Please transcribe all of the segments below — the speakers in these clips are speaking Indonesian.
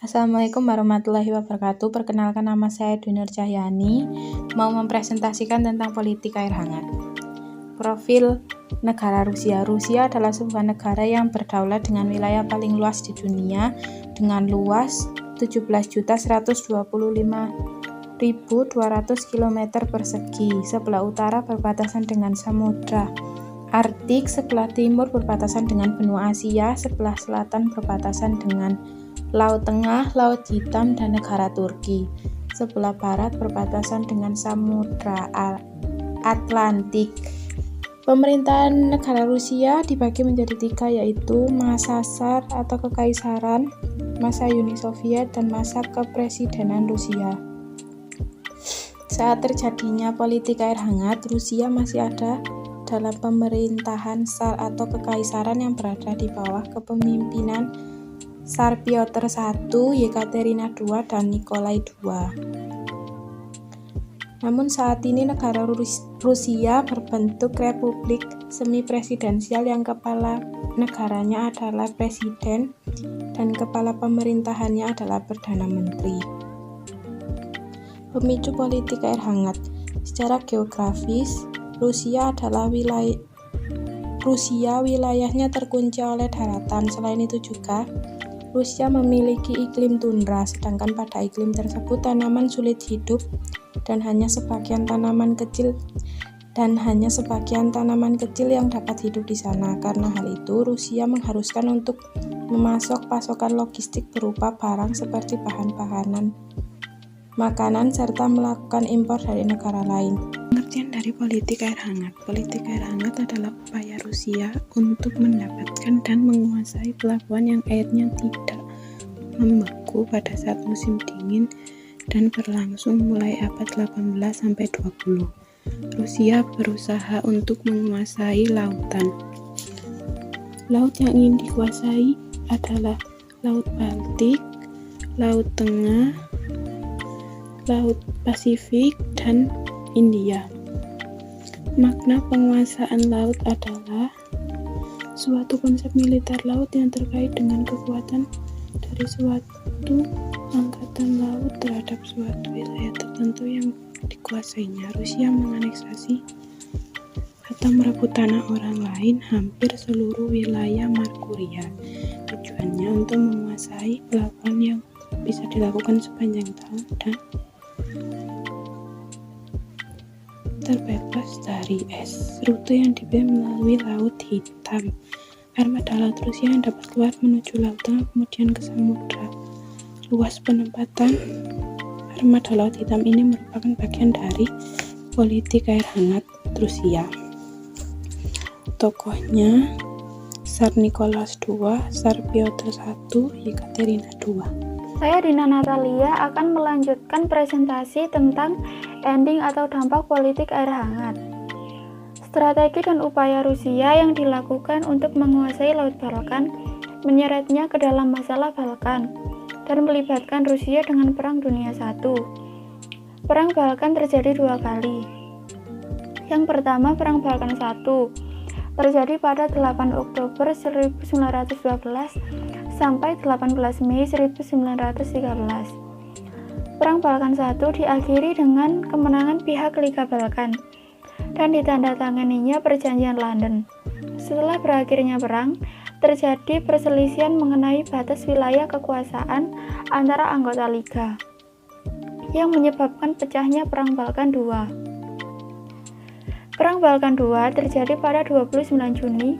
Assalamualaikum warahmatullahi wabarakatuh. Perkenalkan, nama saya Dwi Nur Cahyani, mau mempresentasikan tentang politik air hangat. Profil negara Rusia. Rusia adalah sebuah negara yang berdaulat dengan wilayah paling luas di dunia dengan luas 17.125.200 km persegi. Sebelah utara berbatasan dengan Samudra Arktik, sebelah timur berbatasan dengan benua Asia, sebelah selatan berbatasan dengan Laut Tengah, Laut Hitam, dan negara Turki. Sebelah barat berbatasan dengan Samudra Atlantik. Pemerintahan negara Rusia dibagi menjadi 3, yaitu masa Tsar atau Kekaisaran, masa Uni Soviet, dan masa Kepresidenan Rusia. Saat terjadinya politik air hangat, Rusia masih ada dalam pemerintahan Tsar atau Kekaisaran yang berada di bawah kepemimpinan Tsar Piotr I, Yekaterina II, dan Nikolai II. Namun saat ini negara Rusia berbentuk republik semi-presidensial yang kepala negaranya adalah presiden dan kepala pemerintahannya adalah perdana menteri. Pemicu politik air hangat. Secara geografis, wilayahnya terkunci oleh daratan. Selain itu juga Rusia memiliki iklim tundra, sedangkan pada iklim tersebut tanaman sulit hidup dan hanya sebagian tanaman kecil yang dapat hidup di sana. Karena hal itu, Rusia mengharuskan untuk memasok pasokan logistik berupa barang seperti bahan-bahan makanan serta melakukan impor dari negara lain. Pengertian dari politik air hangat. Politik air hangat adalah upaya Rusia untuk mendapatkan dan menguasai pelabuhan yang airnya tidak membeku pada saat musim dingin dan berlangsung mulai abad 18 sampai 20. Rusia berusaha untuk menguasai lautan. Laut yang ingin dikuasai adalah Laut Baltik, Laut Tengah, Laut Pasifik, dan India. Makna penguasaan laut adalah suatu konsep militer laut yang terkait dengan kekuatan dari suatu angkatan laut terhadap suatu wilayah tertentu yang dikuasainya. Rusia menganeksasi atau merebut tanah orang lain hampir seluruh wilayah Markuria. Tujuannya untuk menguasai pelabuhan yang bisa dilakukan sepanjang tahun dan terbebas dari es. Rute yang dipilih melalui Laut Hitam. Armada laut Rusia yang dapat keluar menuju Laut Tengah kemudian ke Samudra. Luas penempatan armada Laut Hitam ini merupakan bagian dari politik air hangat Rusia. Tokohnya Tsar Nicholas II, Tsar Piotr I, Yekaterina II. Saya Dina Natalia akan melanjutkan presentasi tentang ending atau dampak politik air hangat. Strategi dan upaya Rusia yang dilakukan untuk menguasai Laut Balkan menyeretnya ke dalam masalah Balkan dan melibatkan Rusia dengan Perang Dunia I. Perang Balkan terjadi 2 kali. Yang pertama, Perang Balkan I terjadi pada 8 Oktober 1912 sampai 18 Mei 1913. Perang Balkan I diakhiri dengan kemenangan pihak Liga Balkan dan ditandatanganinya Perjanjian London. Setelah berakhirnya perang, terjadi perselisihan mengenai batas wilayah kekuasaan antara anggota Liga, yang menyebabkan pecahnya Perang Balkan II. Perang Balkan II terjadi pada 29 Juni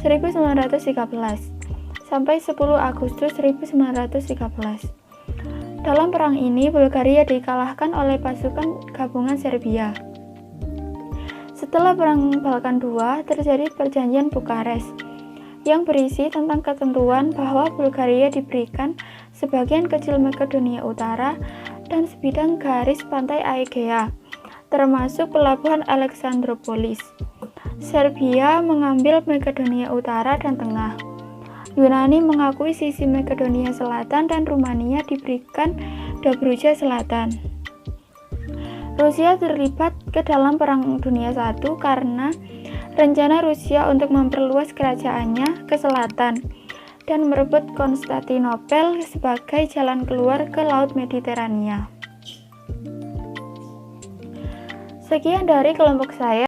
1913 sampai 10 Agustus 1913. Dalam perang ini, Bulgaria dikalahkan oleh pasukan gabungan Serbia. Setelah Perang Balkan II, terjadi Perjanjian Bukares yang berisi tentang ketentuan bahwa Bulgaria diberikan sebagian kecil Makedonia Utara dan sebidang garis pantai Aegea, termasuk pelabuhan Alexandropolis. Serbia mengambil Makedonia Utara dan Tengah. Yunani mengakui sisi Makedonia Selatan dan Rumania diberikan Dobruja Selatan. Rusia terlibat ke dalam Perang Dunia I karena rencana Rusia untuk memperluas kerajaannya ke selatan dan merebut Konstantinopel sebagai jalan keluar ke Laut Mediterania. Sekian dari kelompok saya.